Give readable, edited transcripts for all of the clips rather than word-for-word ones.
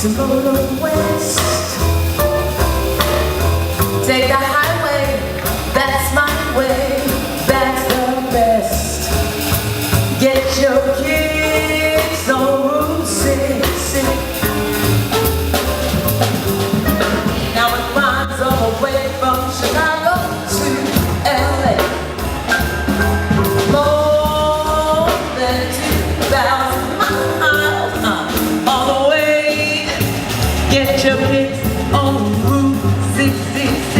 to go to the west. Take the highway, that's my way, that's the best. Get your kicks on Route 66. Now it runs all the way from Chicago to LA. More than 2,000 miles all the way. Get your kicks on Route 66.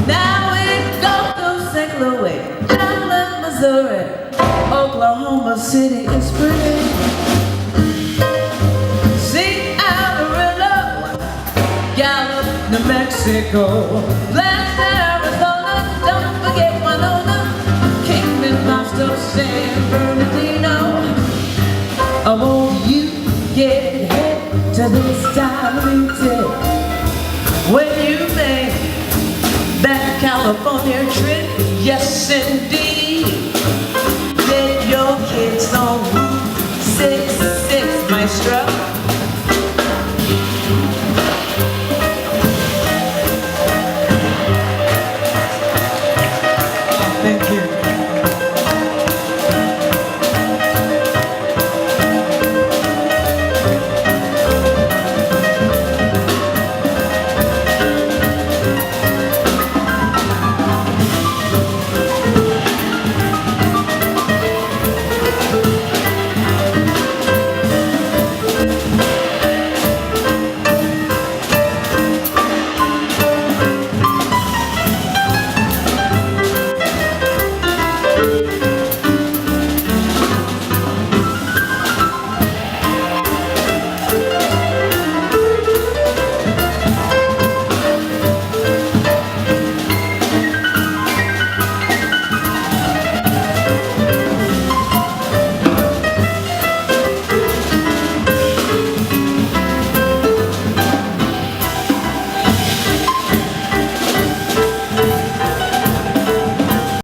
Now it goes to St. Louis, down in Missouri, Oklahoma City is pretty. New Mexico, Blast, Arizona, don't forget Winona, Kingman, Boston, San Bernardino. Won't you get hip to this time we did when you make that California trip? Yes, indeed.